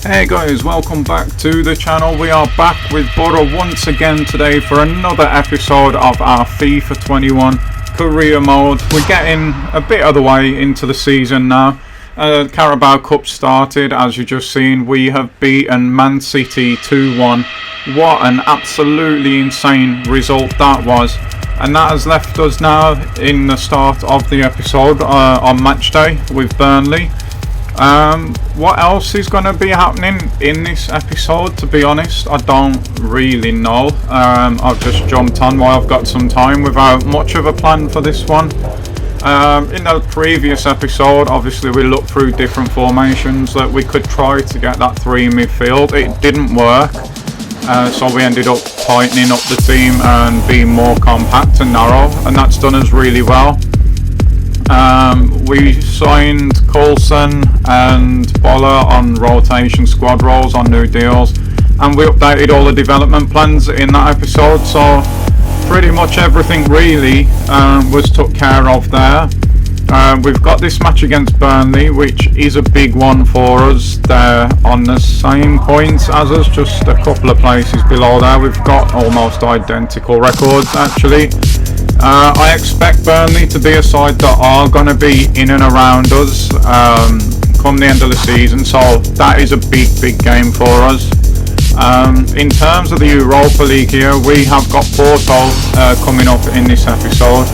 Hey guys, welcome back to the channel. We are back with Boro once again today for another episode of our FIFA 21 career mode. We're getting a bit of the way into the season now. Carabao Cup started, as you just seen. We have beaten Man City 2-1. What an absolutely insane result that was. And that has left us now in the start of the episode on match day with Burnley. What else is going to be happening in this episode? To be honest, I don't really know. I've just jumped on while I've got some time without much of a plan for this one. In the previous episode, obviously we looked through different formations that we could try to get that 3 midfield. It didn't work, so we ended up tightening up the team and being more compact and narrow, and that's done us really well. We signed Coulson and Boro on rotation squad roles on new deals, and we updated all the development plans in that episode, so pretty much everything really was took care of there. We've got this match against Burnley, which is a big one for us. They're on the same points as us, just a couple of places below there. We've got almost identical records actually. I expect Burnley to be a side that are going to be in and around us come the end of the season, so that is a big game for us. In terms of the Europa League here, we have got Porto coming up in this episode.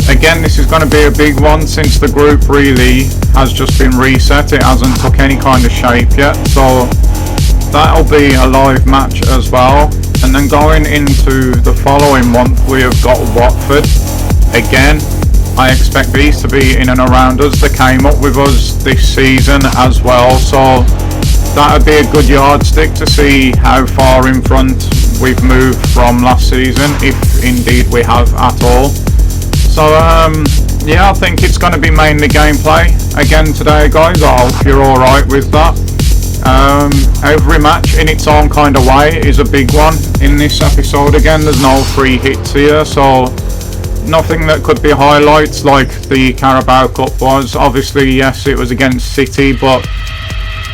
Again, this is going to be a big one since the group really has just been reset. It hasn't took any kind of shape yet, so that'll be a live match as well. And then going into the following month, we have got Watford. Again, I expect these to be in and around us. They came up with us this season as well, so that would be a good yardstick to see how far in front we've moved from last season, if indeed we have at all. So yeah, I think it's going to be mainly gameplay again today, guys. I hope you're alright with that. Every match in its own kind of way is a big one in this episode. Again, there's no free hits here, so nothing that could be highlights like the Carabao Cup was. Obviously, yes, it was against City, but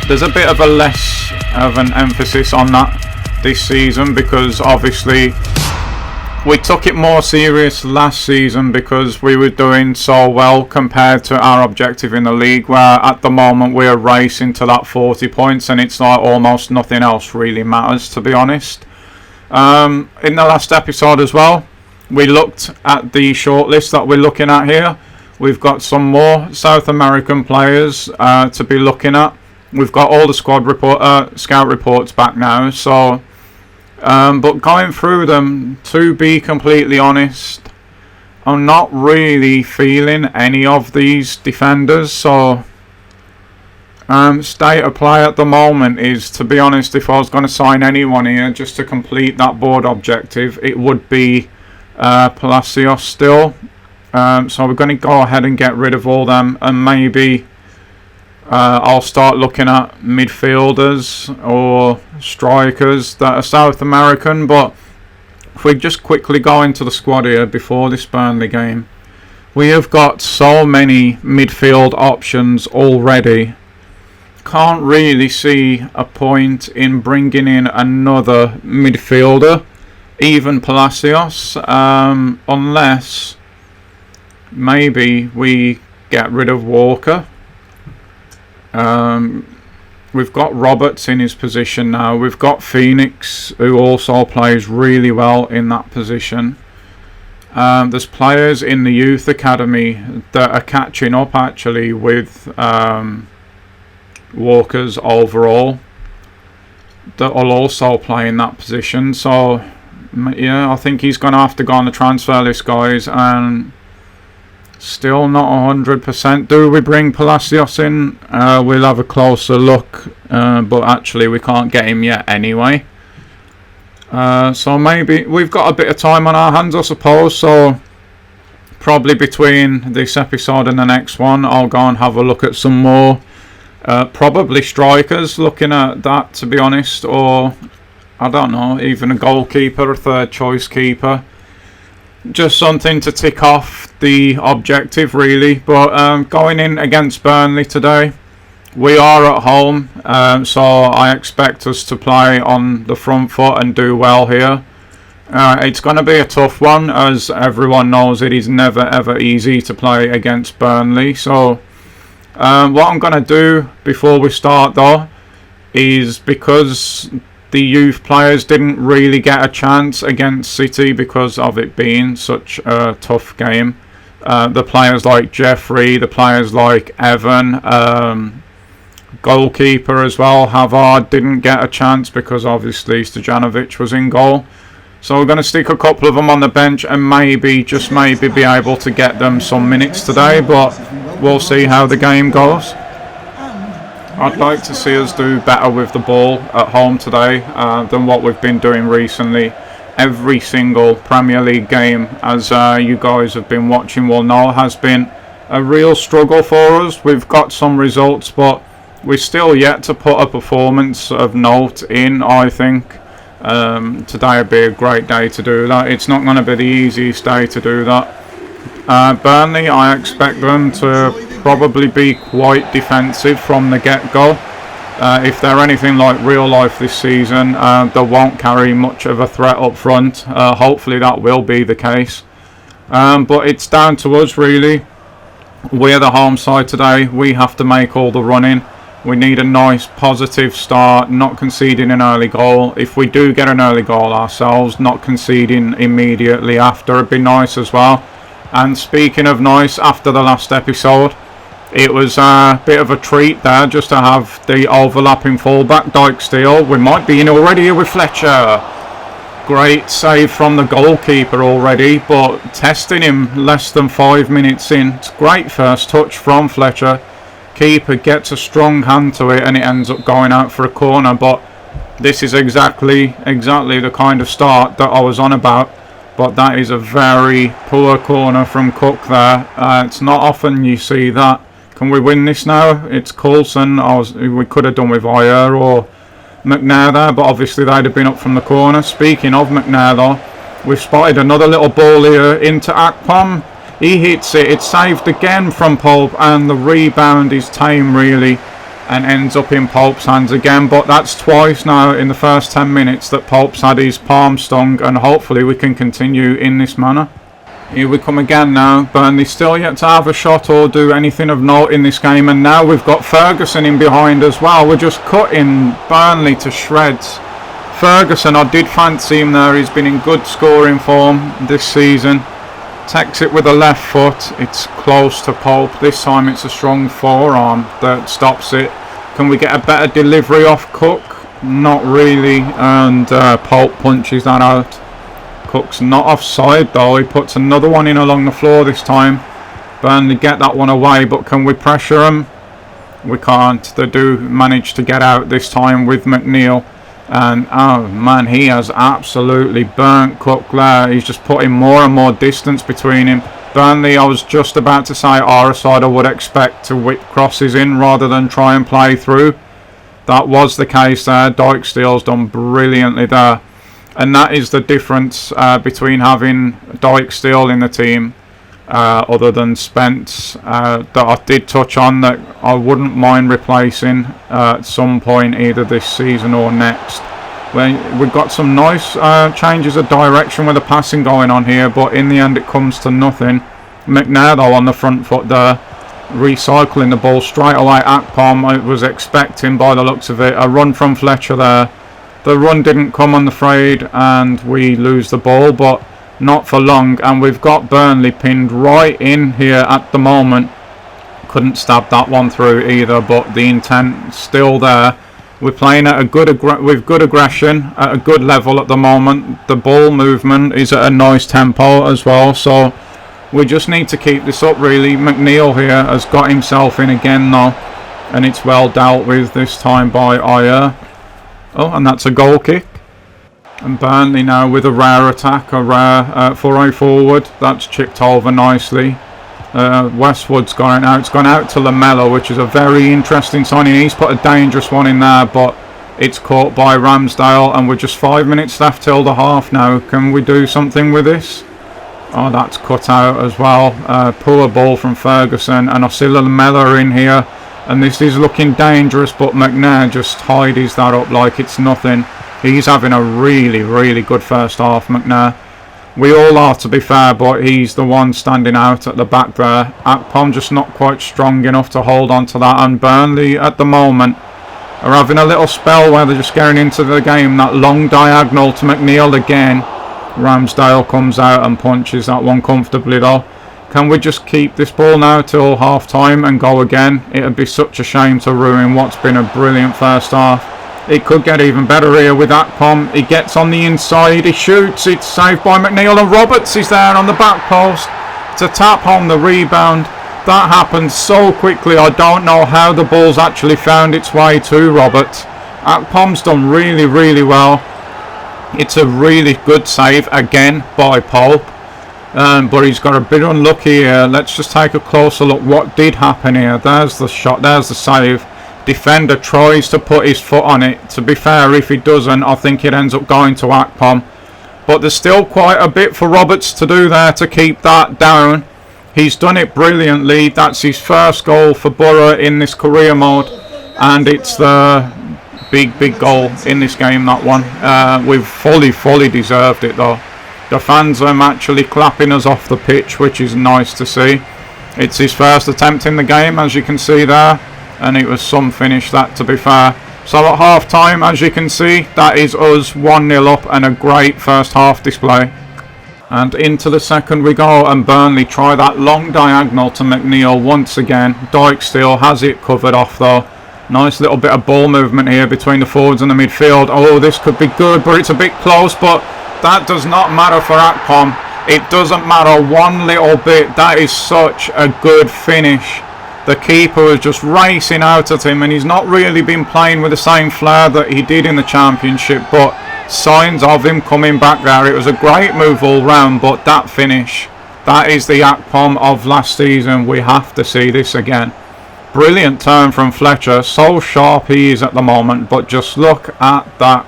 there's a bit of a less of an emphasis on that this season, because obviously we took it more serious last season because we were doing so well compared to our objective in the league, where at the moment we're racing to that 40 points and it's like almost nothing else really matters, to be honest. In the last episode as well, we looked at the shortlist that we're looking at here. We've got some more South American players to be looking at. We've got all the scout reports back now, so but going through them, to be completely honest, I'm not really feeling any of these defenders. So state of play at the moment is, to be honest, if I was going to sign anyone here just to complete that board objective, it would be Palacios still. So we're going to go ahead and get rid of all them, and maybe I'll start looking at midfielders or strikers that are South American. But if we just quickly go into the squad here before this Burnley game, we have got so many midfield options already. Can't really see a point in bringing in another midfielder, even Palacios, unless maybe we get rid of Walker. We've got Roberts in his position now. We've got Phoenix, who also plays really well in that position. There's players in the youth academy that are catching up actually with Walker's overall, that will also play in that position. So yeah, I think he's going to have to go on the transfer list, guys, and still not 100%. Do we bring Palacios in? We'll have a closer look, but actually we can't get him yet anyway. So maybe we've got a bit of time on our hands, I suppose. So probably between this episode and the next one, I'll go and have a look at some more. Probably strikers, looking at that, to be honest, or I don't know, even a goalkeeper, a third choice keeper. Just something to tick off the objective really. But going in against Burnley today, We are at home, so I expect us to play on the front foot and do well here. It's going to be a tough one, as everyone knows it is never ever easy to play against Burnley. So what I'm going to do before we start though is, because the youth players didn't really get a chance against City because of it being such a tough game, the players like Jeffrey, the players like Evan, goalkeeper as well, Havard, didn't get a chance because obviously Stojanovic was in goal. So we're going to stick a couple of them on the bench and maybe, just maybe, be able to get them some minutes today, but we'll see how the game goes. I'd like to see us do better with the ball at home today than what we've been doing recently. Every single Premier League game, as you guys have been watching will know, has been a real struggle for us. We've got some results, but we're still yet to put a performance of note in, I think. Today would be a great day to do that. It's not going to be the easiest day to do that. Burnley, I expect them to probably be quite defensive from the get-go. If they're anything like real life this season, they won't carry much of a threat up front. Hopefully that will be the case. But it's down to us really. We're the home side today. We have to make all the running. We need a nice positive start, not conceding an early goal. If we do get an early goal ourselves, not conceding immediately after would be nice as well. And speaking of nice, after the last episode, it was a bit of a treat there just to have the overlapping fullback, Dijksteel. We might be in already here with Fletcher. Great save from the goalkeeper already, but testing him less than 5 minutes in. It's great first touch from Fletcher. Keeper gets a strong hand to it and it ends up going out for a corner, but this is exactly the kind of start that I was on about. But that is a very poor corner from Cook there. It's not often you see that. Can we win this now? It's Coulson. We could have done with Ayer or McNair there, but obviously they'd have been up from the corner. Speaking of McNair though, we've spotted another little ball here into Akpom. He hits it, it's saved again from Pope, and the rebound is tame really and ends up in Pope's hands again. But that's twice now in the first 10 minutes that Pope's had his palm stung, and hopefully we can continue in this manner. Here we come again now. Burnley still yet to have a shot or do anything of note in this game, and now we've got Ferguson in behind as well. We're just cutting Burnley to shreds. Ferguson, I did fancy him there. He's been in good scoring form this season. Takes it with a left foot. It's close to Pope. This time it's a strong forearm that stops it. Can we get a better delivery off Cook? Not really, and Pope punches that out. Cook's not offside though. He puts another one in along the floor this time. Burnley get that one away, but can we pressure them? We can't. They do manage to get out this time with McNeil. And oh man, he has absolutely burnt Cook there. He's just putting more and more distance between him. Burnley, I was just about to say, our side I would expect to whip crosses in rather than try and play through. That was the case there. Dijksteel's done brilliantly there. And that is the difference between having Dijksteel in the team, other than Spence, that I did touch on, that I wouldn't mind replacing at some point either this season or next. We've got some nice changes of direction with the passing going on here, but in the end it comes to nothing. McNair though on the front foot there, recycling the ball straight away. Akpom, I was expecting by the looks of it a run from Fletcher there. The run didn't come, I'm afraid, and we lose the ball, but not for long. And we've got Burnley pinned right in here at the moment. Couldn't stab that one through either, but the intent still there. We're playing at with good aggression at a good level at the moment. The ball movement is at a nice tempo as well, so we just need to keep this up really. McNeil here has got himself in again though, and it's well dealt with this time by Ayer. Oh, and that's a goal kick. And Burnley now with a rare attack, a rare foray forward. That's chipped over nicely. Westwood's gone out. It's gone out to Lamella, which is a very interesting signing. He's put a dangerous one in there, but it's caught by Ramsdale, and we're just 5 minutes left till the half now. Can we do something with this? Oh, that's cut out as well. Poor ball from Ferguson, and I see Lamella in here. and this is looking dangerous, but McNair just tidies that up like it's nothing. He's having a really, really good first half, McNair. We all are, to be fair, but he's the one standing out at the back there. Akpom just not quite strong enough to hold on to that, and Burnley at the moment are having a little spell where they're just getting into the game. That long diagonal to McNeil again. Ramsdale comes out and punches that one comfortably though. Can we just keep this ball now till half time and go again? It would be such a shame to ruin what's been a brilliant first half. It could get even better here with Akpom. He gets on the inside, he shoots, it's saved by McNeil, and Roberts is there on the back post to tap home the rebound. That happened so quickly, I don't know how the ball's actually found its way to Roberts. Akpom's done really, really well. It's a really good save again by Pope. But he's got a bit unlucky here. Let's just take a closer look what did happen here. There's the shot, there's the save. Defender tries to put his foot on it. To be fair, if he doesn't, I think it ends up going to Akpom. But there's still quite a bit for Roberts to do there to keep that down. He's done it brilliantly. That's his first goal for Boro in this career mode. And it's the big goal in this game, that one. We've fully deserved it though. The fans are actually clapping us off the pitch, which is nice to see. It's his first attempt in the game, as you can see there. And it was some finish, that, to be fair. So at half time, as you can see, that is us 1-0 up and a great first half display. And into the second we go, and Burnley try that long diagonal to McNeil once again. Dyke still has it covered off though. Nice little bit of ball movement here between the forwards and the midfield. Oh, this could be good, but it's a bit close, but that does not matter for Akpom. It doesn't matter one little bit. That is such a good finish. The keeper was just racing out at him, and he's not really been playing with the same flair that he did in the Championship, but signs of him coming back there. It was a great move all round, but that finish, that is the Akpom of last season. We have to see this again. Brilliant turn from Fletcher. So sharp he is at the moment, but just look at that.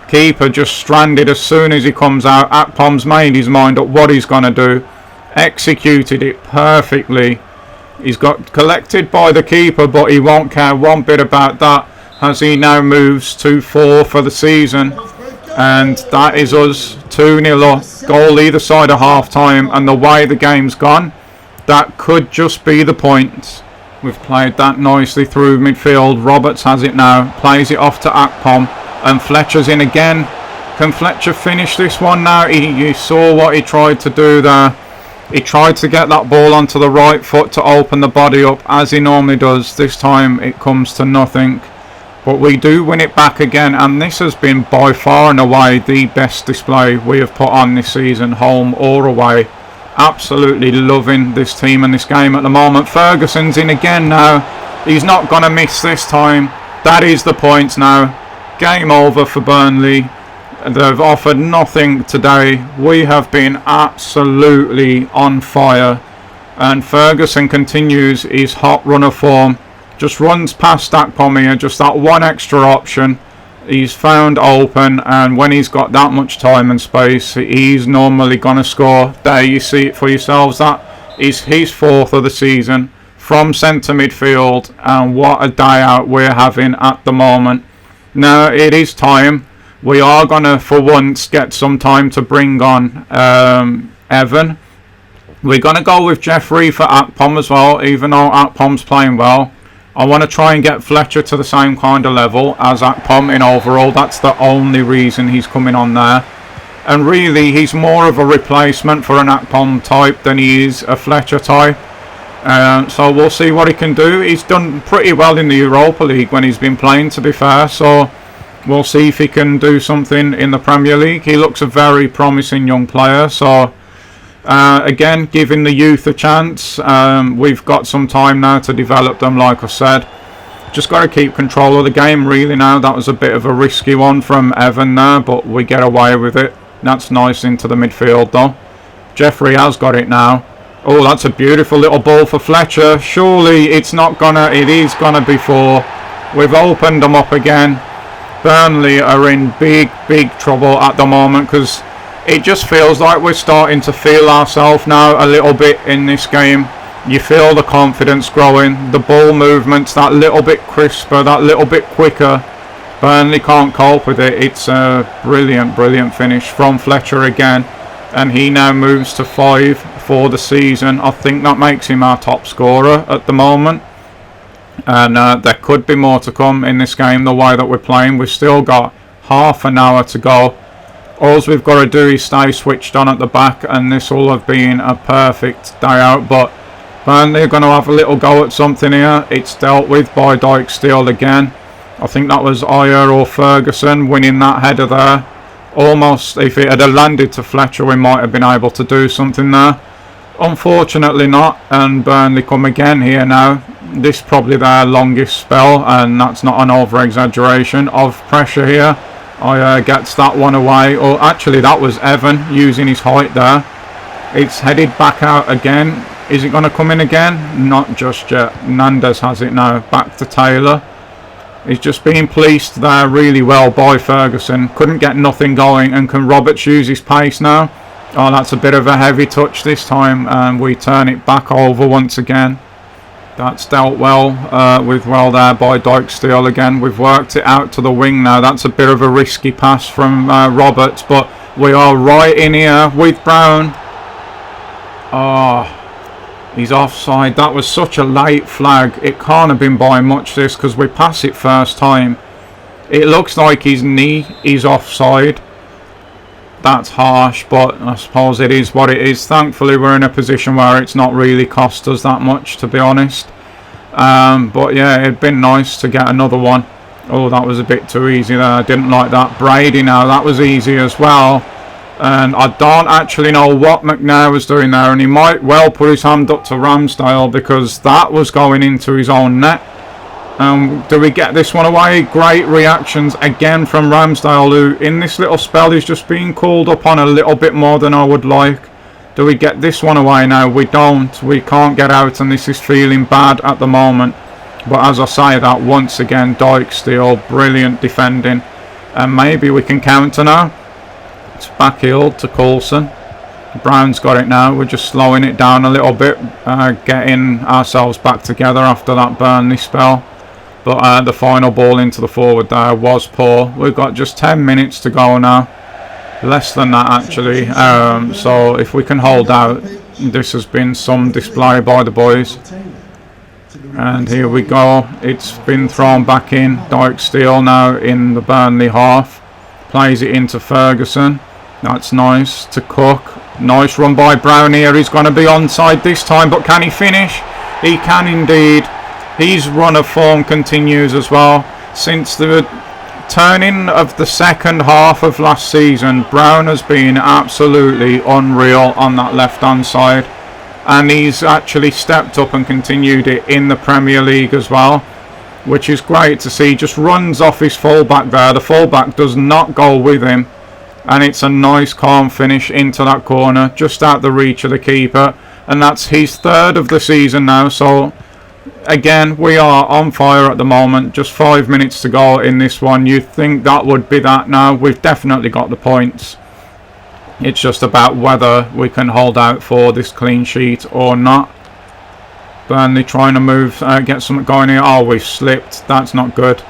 Keeper just stranded as soon as he comes out. Akpom's made his mind up what he's going to do. Executed it perfectly. He's got collected by the keeper, but he won't care one bit about that as he now moves to 4 for the season. And that is us 2-0 up, goal either side of half time, and the way the game's gone, that could just be the point. We've played that nicely through midfield. Roberts has it now, plays it off to Akpom, and Fletcher's in again. Can Fletcher finish this one now? You saw what he tried to do there. He tried to get that ball onto the right foot to open the body up, as he normally does. This time it comes to nothing. But we do win it back again, and this has been by far and away the best display we have put on this season, home or away. Absolutely loving this team and this game at the moment. Ferguson's in again now. He's not going to miss this time. That is the point now. Game over for Burnley. They've offered nothing today. We have been absolutely on fire. And Ferguson continues his hot run of form. Just runs past Akpom here. Just that one extra option. He's found open. And when he's got that much time and space, he's normally going to score. There you see it for yourselves. That is his 4th of the season from centre midfield. And what a day out we're having at the moment. Now it is time. We are going to, for once, get some time to bring on Evan. We're going to go with Jeffrey for Akpom as well, even though Akpom's playing well. I want to try and get Fletcher to the same kind of level as Akpom in overall. That's the only reason he's coming on there. And really, he's more of a replacement for an Akpom type than he is a Fletcher type. So we'll see what he can do. He's done pretty well in the Europa League when he's been playing, to be fair. So we'll see if he can do something in the Premier League. He looks a very promising young player. So, again, giving the youth a chance. We've got some time now to develop them, like I said. Just got to keep control of the game, really, now. That was a bit of a risky one from Evan there, but we get away with it. That's nice into the midfield, though. Jeffrey has got it now. Oh, that's a beautiful little ball for Fletcher. Surely it's not gonna... It is gonna be 4. We've opened them up again. Burnley are in big trouble at the moment, because it just feels like we're starting to feel ourselves now a little bit in this game. You feel the confidence growing, the ball movements that little bit crisper, that little bit quicker. Burnley can't cope with it. It's a brilliant, brilliant finish from Fletcher again. And he now moves to 5 for the season. I think that makes him our top scorer at the moment. And there could be more to come in this game the way that we're playing. We've still got half an hour to go. All we've got to do is stay switched on at the back, and this will have been a perfect day out. But Burnley are going to have a little go at something here. It's dealt with by Dijksteel again. I think that was Ayer or Ferguson winning that header there. Almost, if it had landed to Fletcher, we might have been able to do something there. Unfortunately not, and Burnley come again here now. This probably their longest spell, and that's not an over-exaggeration of pressure here. Ayer gets that one away, or actually that was Evan using his height there. It's headed back out again. Is it going to come in again? Not just yet. Nandez has it now. Back to Taylor. He's just being policed there really well by Ferguson. Couldn't get nothing going. And can Roberts use his pace now? Oh, that's a bit of a heavy touch this time. And we turn it back over once again. That's dealt well with well there by Dijksteel again. We've worked it out to the wing now. That's a bit of a risky pass from Roberts. But we are right in here with Brown. Oh, he's offside. That was such a late flag. It can't have been by much this because we pass it first time. It looks like his knee is offside. That's harsh, but I suppose it is what it is. Thankfully we're in a position where it's not really cost us that much, to be honest. But yeah, it'd been nice to get another one. Oh, that was a bit too easy there. I didn't like that. Brady now, that was easy as well. And I don't actually know what McNair was doing there, and he might well put his hand up to Ramsdale because that was going into his own net. Do we get this one away? Great reactions again from Ramsdale, who in this little spell is just being called up on a little bit more than I would like. Do we get this one away now? We don't. We can't get out, and this is feeling bad at the moment. But as I say that, once again, Dijksteel, brilliant defending. And maybe we can counter now. It's backheeled to Coulson. Brown's got it now. We're just slowing it down a little bit, getting ourselves back together after that Burnley spell. But the final ball into the forward there was poor. We've got just 10 minutes to go now. Less than that actually. So if we can hold out, this has been some display by the boys. And here we go. It's been thrown back in. Dijksteel now in the Burnley half. Plays it into Ferguson. That's nice to Cook. Nice run by Brown here. He's going to be onside this time, but can he finish? He can indeed. His run of form continues as well. Since the turning of the second half of last season, Brown has been absolutely unreal on that left-hand side. And he's actually stepped up and continued it in the Premier League as well, which is great to see. Just runs off his fullback there. The fullback does not go with him. And it's a nice calm finish into that corner, just out the reach of the keeper. And that's his third of the season now. So again, we are on fire at the moment. Just 5 minutes to go in this one. You'd think that would be that now. We've definitely got the points. It's just about whether we can hold out for this clean sheet or not. Burnley trying to move, get something going here. Oh, we've slipped. That's not good.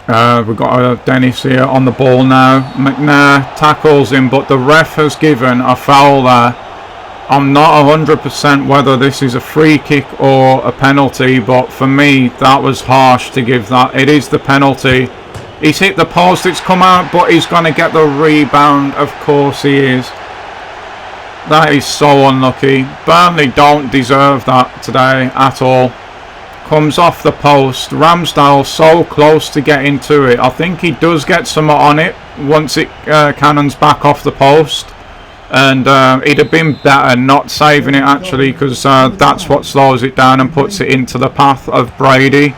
We've got Dennis here on the ball now. McNair tackles him, but the ref has given a foul there. I'm not 100% whether this is a free kick or a penalty, but for me, that was harsh to give that. It is the penalty. He's hit the post, it's come out, but he's going to get the rebound. Of course he is. That is so unlucky. Burnley don't deserve that today at all. Comes off the post. Ramsdale so close to getting to it. I think he does get some on it once it cannons back off the post. And it'd have been better not saving it actually, because that's what slows it down and puts it into the path of Brady.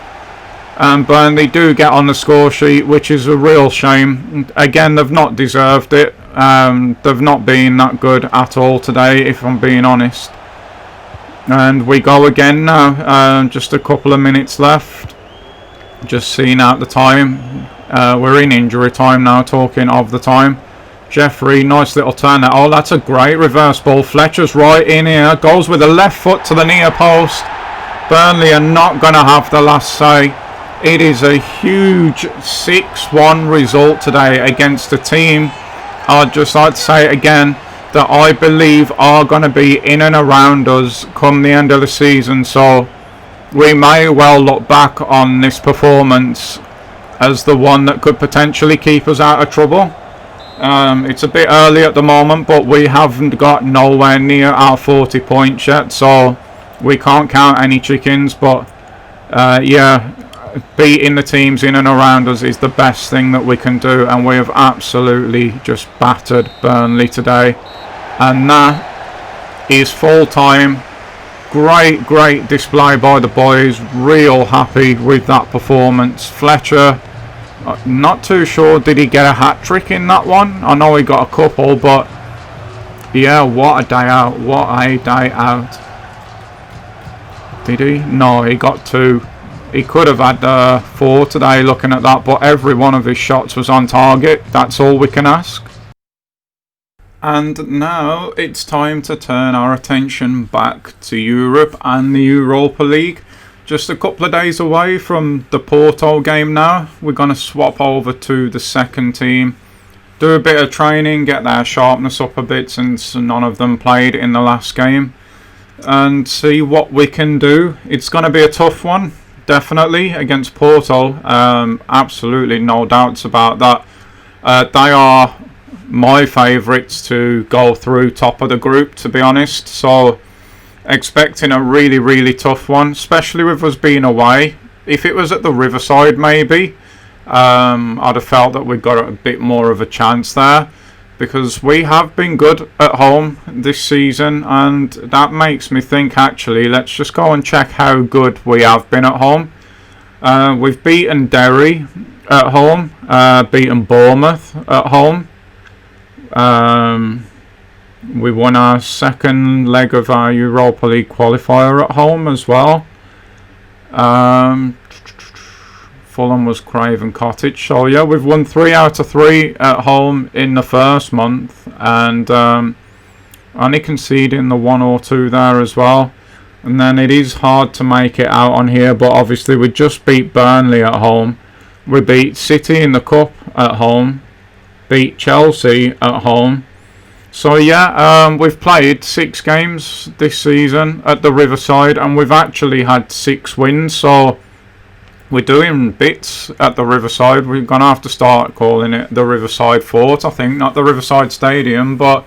And Burnley do get on the score sheet, which is a real shame. Again, they've not deserved it. They've not been that good at all today, if I'm being honest. And we go again now. Just a couple of minutes left. Just seeing out the time. We're in injury time now, talking of the time. Jeffrey, nice little turn there. Oh, that's a great reverse ball. Fletcher's right in here. Goes with the left foot to the near post. Burnley are not going to have the last say. It is a huge 6-1 result today against a team, I'd just like to say it again, that I believe are going to be in and around us come the end of the season. So we may well look back on this performance as the one that could potentially keep us out of trouble. It's a bit early at the moment, but we haven't got nowhere near our 40 points yet, so we can't count any chickens. But yeah, beating the teams in and around us is the best thing that we can do, and we have absolutely just battered Burnley today, and that is full time. Great display by the boys. Real happy with that performance. Fletcher, not too sure, did he get a hat-trick in that one? I know he got a couple, but yeah, what a day out. What a day out. Did he? No, he got 2. He could have had 4 today looking at that, but every one of his shots was on target. That's all we can ask. And now it's time to turn our attention back to Europe and the Europa League. Just a couple of days away from the Porto game now. We're going to swap over to the second team, do a bit of training, get their sharpness up a bit since none of them played in the last game, and see what we can do. It's going to be a tough one, definitely, against Porto. Absolutely no doubts about that. They are my favourites to go through top of the group, to be honest. So expecting a really tough one, especially with us being away. If it was at the Riverside, maybe I'd have felt that we got a bit more of a chance there, because we have been good at home this season, and that makes me think, actually, let's just go and check how good we have been at home. We've beaten Derry at home, beaten Bournemouth at home. We won our second leg of our Europa League qualifier at home as well. Fulham was Craven Cottage. So yeah, we've won 3 out of 3 at home in the first month, and only conceding the 1 or 2 there as well. And then it is hard to make it out on here, but obviously we just beat Burnley at home. We beat City in the Cup at home. Beat Chelsea at home. So yeah, we've played 6 games this season at the Riverside, and we've actually had 6 wins. So we're doing bits at the Riverside. We're going to have to start calling it the Riverside Fort, I think, not the Riverside Stadium. But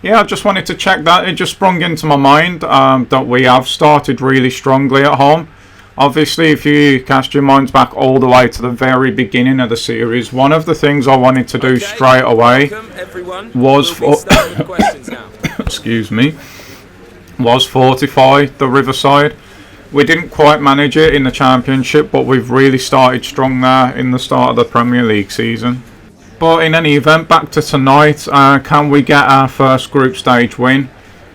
yeah, I just wanted to check that. It just sprung into my mind that we have started really strongly at home. Obviously, if you cast your minds back all the way to the very beginning of the series, one of the things I wanted to do straight away was was fortify the Riverside. We didn't quite manage it in the Championship, but we've really started strong there in the start of the Premier League season. But in any event, back to tonight, can we get our first group stage win?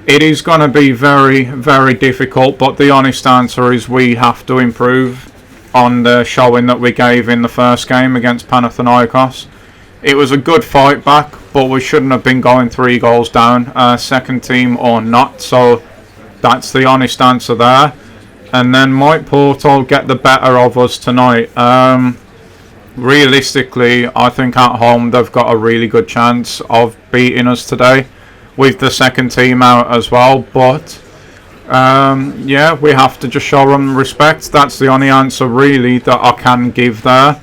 It is going to be very difficult, but the honest answer is we have to improve on the showing that we gave in the first game against Panathinaikos. It was a good fight back, but we shouldn't have been going 3 goals down, second team or not. So that's the honest answer there. And then might Porto get the better of us tonight? Realistically, I think at home they've got a really good chance of beating us today, with the second team out as well. But yeah, we have to just show them respect. That's the only answer really that I can give there.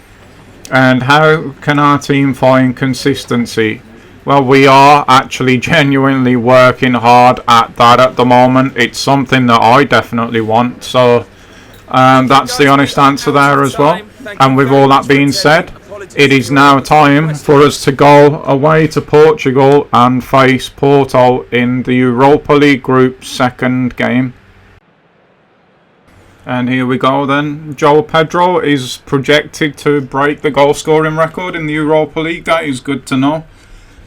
And how can our team find consistency? Well, we are actually genuinely working hard at that at the moment. It's something that I definitely want. So that's the honest answer there as well. And with all that being said, it is now time for us to go away to Portugal and face Porto in the Europa League Group second game. And here we go then. João Pedro is projected to break the goal scoring record in the Europa League. That is good to know.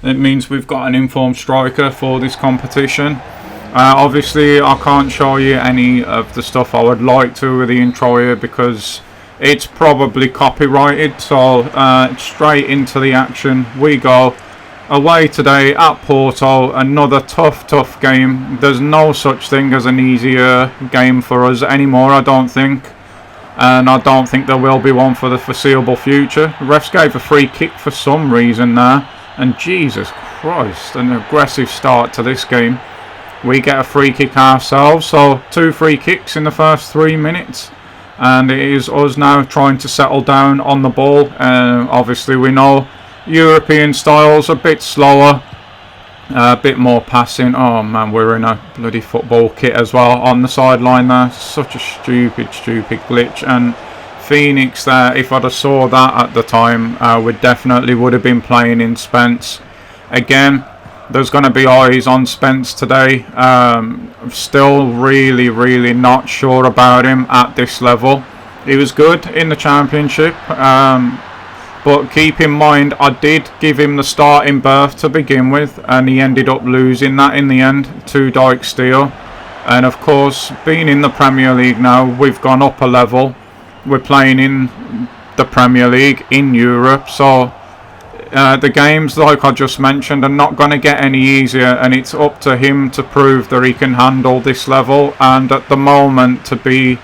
It means we've got an informed striker for this competition. Obviously I can't show you any of the stuff I would like to with the intro here, because it's probably copyrighted. So straight into the action we go. Away today at Porto, another tough game. There's no such thing as an easier game for us anymore, I don't think. And I don't think there will be one for the foreseeable future. The refs gave a free kick for some reason there. And Jesus Christ, an aggressive start to this game. We get a free kick ourselves, so 2 free kicks in the first 3 minutes. And it is us now trying to settle down on the ball. Obviously we know European styles a bit slower, a bit more passing. Oh man, we're in a bloody football kit as well on the sideline there. Such a stupid glitch. And Phoenix there, if I'd have saw that at the time, we definitely would have been playing in Spence. Again, there's going to be eyes on Spence today. I'm still really not sure about him at this level. He was good in the championship, but keep in mind, I did give him the starting berth to begin with, and he ended up losing that in the end to Dyke Steele. And of course, being in the Premier League now, we've gone up a level. We're playing in the Premier League in Europe, so the games, like I just mentioned, are not going to get any easier, and it's up to him to prove that he can handle this level. And at the moment, to be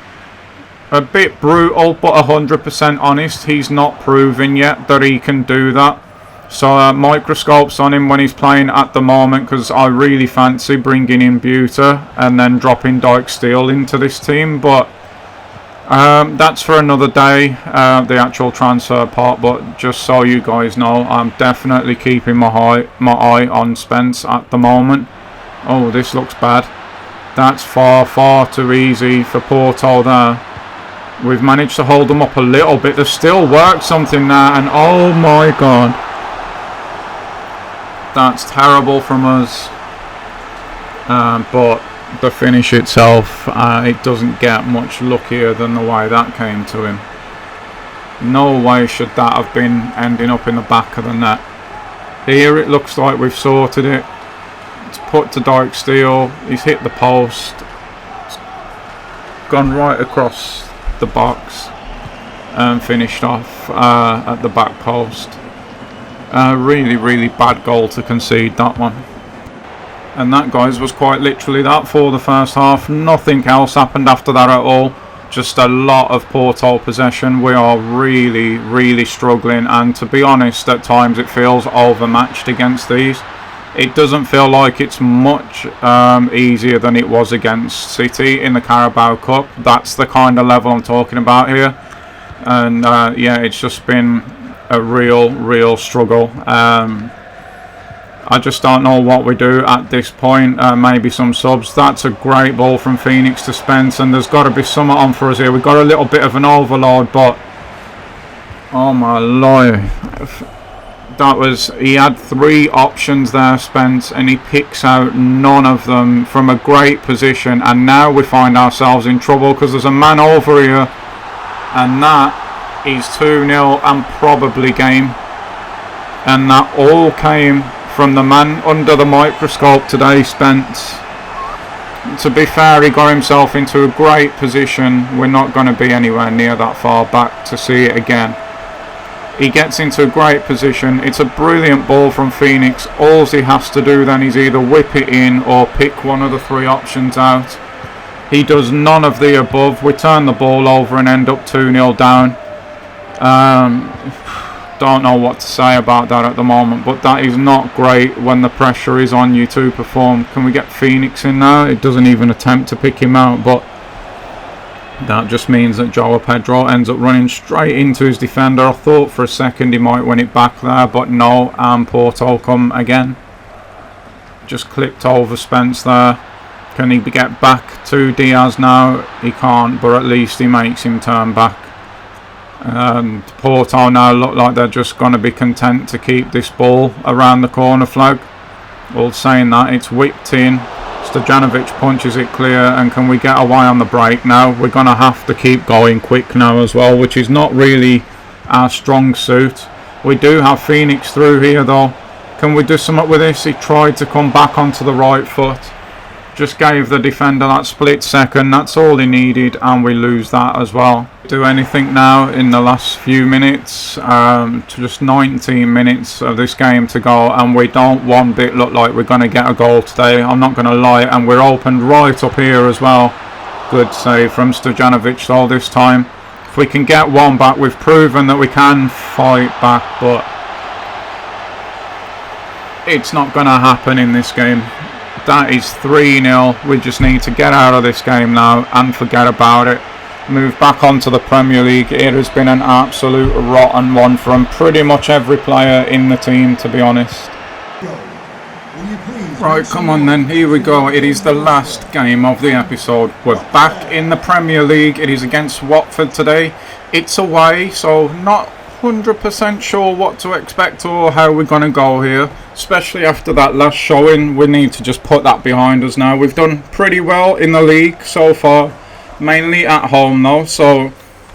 a bit brutal but 100% honest, he's not proven yet that he can do that. So microscopes on him when he's playing at the moment, because I really fancy bringing in Buter and then dropping Dyke Steele into this team. But that's for another day, the actual transfer part. But just so you guys know, I'm definitely keeping my eye on Spence at the moment. Oh, this looks bad. That's far too easy for Porto there. We've managed to hold them up a little bit. They've still worked something there, and oh my god, that's terrible from us. But the finish itself, it doesn't get much luckier than the way that came to him. No way should that have been ending up in the back of the net. Here it looks like we've sorted it. It's put to Dyke Steele. He's hit the post. It's gone right across the box and finished off at the back post. Really bad goal to concede, that one. And that, guys, was quite literally that for the first half. Nothing else happened after that at all. Just a lot of Porto possession. We are really struggling, and to be honest, at times it feels overmatched against these. It doesn't feel like it's much easier than it was against City in the Carabao Cup. That's the kind of level I'm talking about here. And yeah, it's just been a real struggle. I just don't know what we do at this point. Maybe some subs. That's a great ball from Phoenix to Spence, and there's got to be something on for us here. We've got a little bit of an overload, but oh my lord. He had 3 options there, Spence, and he picks out none of them from a great position. And now we find ourselves in trouble because there's a man over here, and that is 2-0 and probably game. And that all came from the man under the microscope today, Spence. To be fair, he got himself into a great position. We're not going to be anywhere near that far back to see it again. He gets into a great position. It's a brilliant ball from Phoenix. All he has to do then is either whip it in or pick one of the 3 options out. He does none of the above. We turn the ball over and end up 2-0 down. Don't know what to say about that at the moment, but that is not great when the pressure is on you to perform. Can we get Phoenix in now? It doesn't even attempt to pick him out, but that just means that Joao Pedro ends up running straight into his defender. I thought for a second he might win it back there, but no, and Porto come again. Just clipped over Spence there. Can he get back to Diaz now? He can't, but at least he makes him turn back. And Porto now look like they're just going to be content to keep this ball around the corner flag. Well, saying that, it's whipped in. Stojanovic punches it clear, and can we get away on the break now? We're going to have to keep going quick now as well, which is not really our strong suit. We do have Phoenix through here though. Can we do something with this? He tried to come back onto the right foot. Just gave the defender that split second. That's all he needed, and we lose that as well. do anything now in the last few minutes. Just 19 minutes of this game to go, and we don't one bit look like we're going to get a goal today. I'm not going to lie, and we're opened right up here as well. Good save from Stojanovic all this time. If we can get one back, we've proven that we can fight back, but it's not going to happen in this game. That is 3-0. We just need to get out of this game now and forget about it. Move back onto the Premier League. It has been an absolute rotten one from pretty much every player in the team, to be honest. Right, come on then, here we go. It is the last game of the episode. We're back in the Premier League. It is against Watford today. It's away, so not 100% sure what to expect or how we're going to go here. Especially after that last showing, we need to just put that behind us now. We've done pretty well in the league so far, mainly at home though. So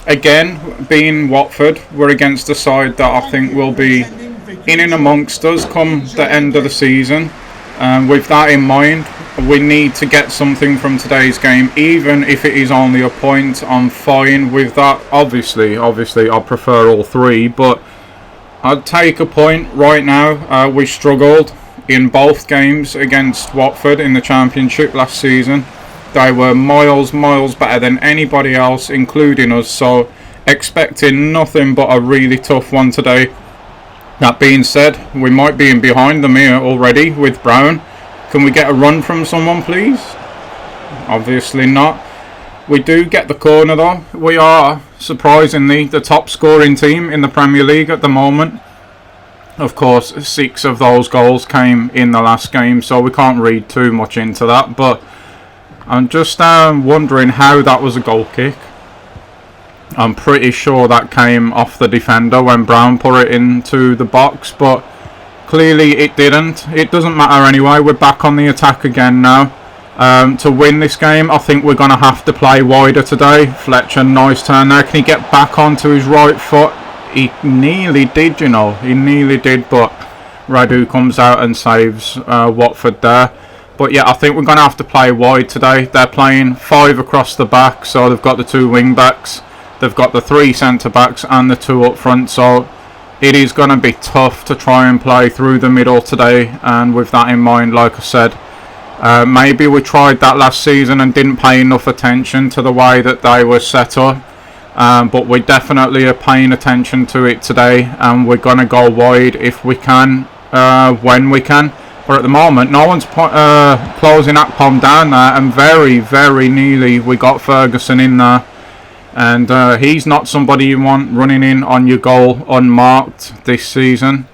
again, being Watford, we're against a side that I think will be in and amongst us come the end of the season. With that in mind, we need to get something from today's game, even if it is only a point. I'm fine with that. Obviously I prefer all three, but I'd take a point right now. We struggled in both games against Watford in the Championship last season. They were miles better than anybody else, including us, so expecting nothing but a really tough one today. That being said, we might be in behind them here already with Brown. Can we get a run from someone, please? Obviously not. We do get the corner though. We are, surprisingly, the top scoring team in the Premier League at the moment. Of course, 6 of those goals came in the last game, so we can't read too much into that. But I'm just wondering how that was a goal kick. I'm pretty sure that came off the defender when Brown put it into the box, but clearly it didn't. It doesn't matter anyway. We're back on the attack again now. To win this game, I think we're going to have to play wider today. Fletcher, nice turn there. Can he get back onto his right foot? He nearly did, you know. He nearly did, but Radu comes out and saves Watford there. But yeah, I think we're going to have to play wide today. They're playing 5 across the back, so they've got the 2 wing backs. They've got the 3 centre backs and the 2 up front, so it is going to be tough to try and play through the middle today. And with that in mind, like I said, maybe we tried that last season and didn't pay enough attention to the way that they were set up. But we definitely are paying attention to it today, and we're going to go wide if we can, when we can. But at the moment, no one's closing Akpom down there, and very nearly we got Ferguson in there. And he's not somebody you want running in on your goal unmarked this season.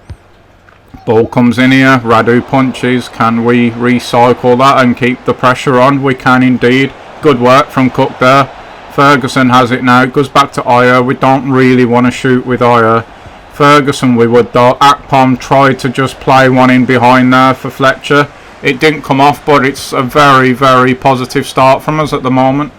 Ball comes in here, Radu punches. Can we recycle that and keep the pressure on? We can indeed. Good work from Cook there. Ferguson has it now. It goes back to Ayer. We don't really want to shoot with Ayer. Ferguson we would though. Akpom tried to just play one in behind there for Fletcher. It didn't come off, but it's a very positive start from us at the moment.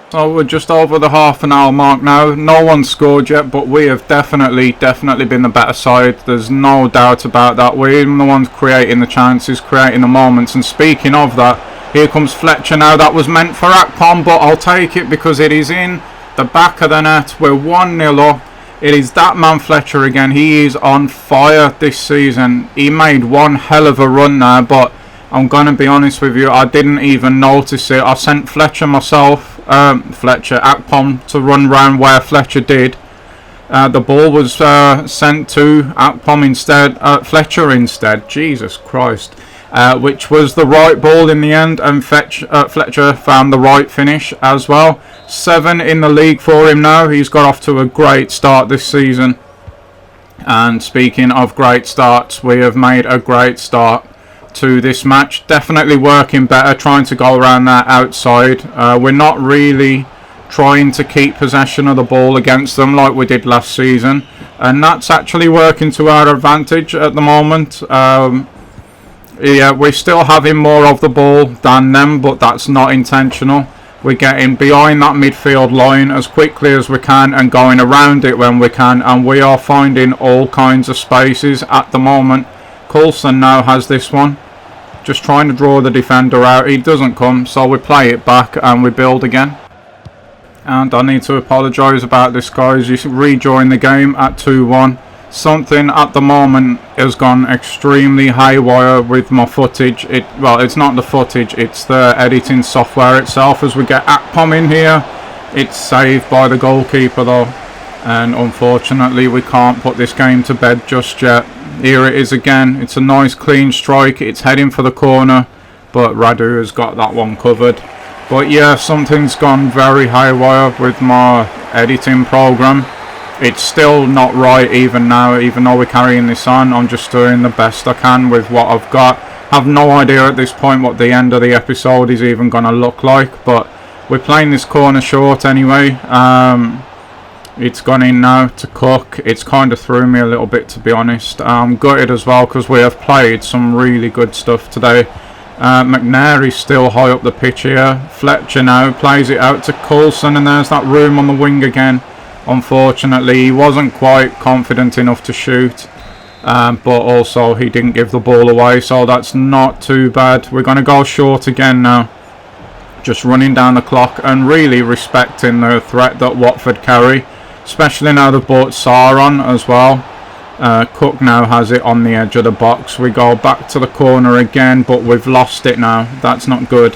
So we're just over the half an hour mark now. No one's scored yet, but we have definitely been the better side. There's no doubt about that. We're the ones creating the chances, creating the moments. And speaking of that, here comes Fletcher now. That was meant for Akpom, but I'll take it because it is in the back of the net. We're 1-0 up. It is that man Fletcher again. He is on fire this season. He made one hell of a run there, but I'm going to be honest with you, I didn't even notice it. I sent Fletcher myself. Akpom to run round where Fletcher did. The ball was sent to Akpom instead, Fletcher instead, Jesus Christ, which was the right ball in the end, and Fletcher found the right finish as well. 7 in the league for him now. He's got off to a great start this season. And speaking of great starts, we have made a great start to this match. Definitely working better, trying to go around that outside. We're not really trying to keep possession of the ball against them like we did last season, and that's actually working to our advantage at the moment. Yeah, we're still having more of the ball than them, but that's not intentional. We're getting behind that midfield line as quickly as we can and going around it when we can, and we are finding all kinds of spaces at the moment. Coulson now has this one, just trying to draw the defender out. He doesn't come, so we play it back and we build again. And I need to apologise about this, guys. You rejoin the game at 2-1. Something at the moment has gone extremely haywire with my footage. Well, it's not the footage, it's the editing software itself. As we get Akpom in here, it's saved by the goalkeeper though, and unfortunately we can't put this game to bed just yet. Here it is again. It's a nice clean strike. It's heading for the corner, but Radu has got that one covered. But yeah, something's gone very haywire with my editing program. It's still not right even now, even though we're carrying this on. I'm just doing the best I can with what I've got. Have no idea at this point what the end of the episode is even going to look like, but we're playing this corner short anyway. It's gone in now to Cook. It's kind of threw me a little bit, to be honest. I'm gutted as well because we have played some really good stuff today. McNair is still high up the pitch here. Fletcher now plays it out to Coulson, and there's that room on the wing again. Unfortunately, he wasn't quite confident enough to shoot, but also he didn't give the ball away, so that's not too bad. We're going to go short again now, just running down the clock and really respecting the threat that Watford carry, especially now they've bought Sarr on as well. Cook now has it on the edge of the box. We go back to the corner again, but we've lost it now. That's not good.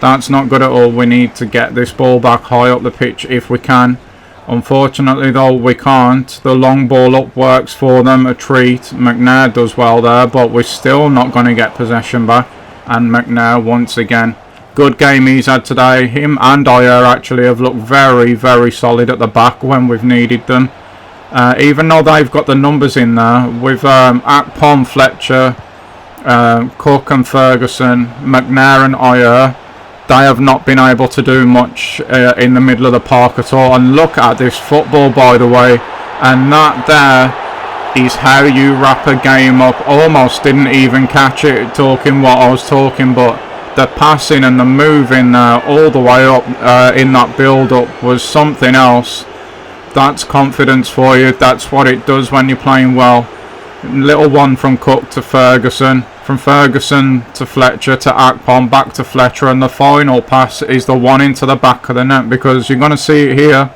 That's not good at all. We need to get this ball back high up the pitch if we can. Unfortunately though, we can't. The long ball up works for them, a treat. McNair does well there, but we're still not going to get possession back. And McNair once again. Good game he's had today. Him and Ayer actually have looked very, very solid at the back when we've needed them. Even though they've got the numbers in there, with Akpom, Fletcher, Cook and Ferguson, McNair and Ayer, they have not been able to do much in the middle of the park at all. And look at this football, by the way. And that there is how you wrap a game up. Almost didn't even catch it talking what I was talking, but the passing and the moving all the way up in that build-up was something else. That's confidence for you. That's what it does when you're playing well. Little one from Cook to Ferguson. From Ferguson to Fletcher to Akpom, back to Fletcher, and the final pass is the one into the back of the net, because you're going to see it here.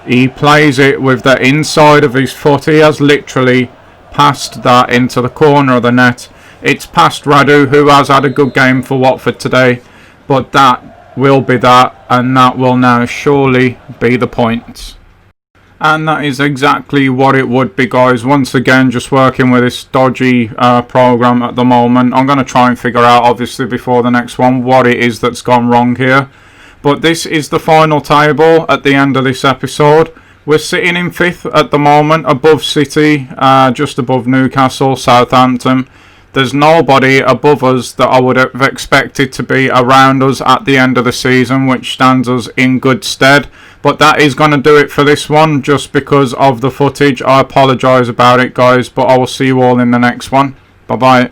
He plays it with the inside of his foot. He has literally passed that into the corner of the net. It's past Radu, who has had a good game for Watford today, but that will be that, and that will now surely be the point. And that is exactly what it would be, guys. Once again, just working with this dodgy program at the moment. I'm going to try and figure out, obviously, before the next one, what it is that's gone wrong here. But this is the final table at the end of this episode. We're sitting in 5th at the moment, above City, just above Newcastle, Southampton. There's nobody above us that I would have expected to be around us at the end of the season, which stands us in good stead. But that is going to do it for this one, just because of the footage. I apologise about it, guys, but I will see you all in the next one. Bye-bye.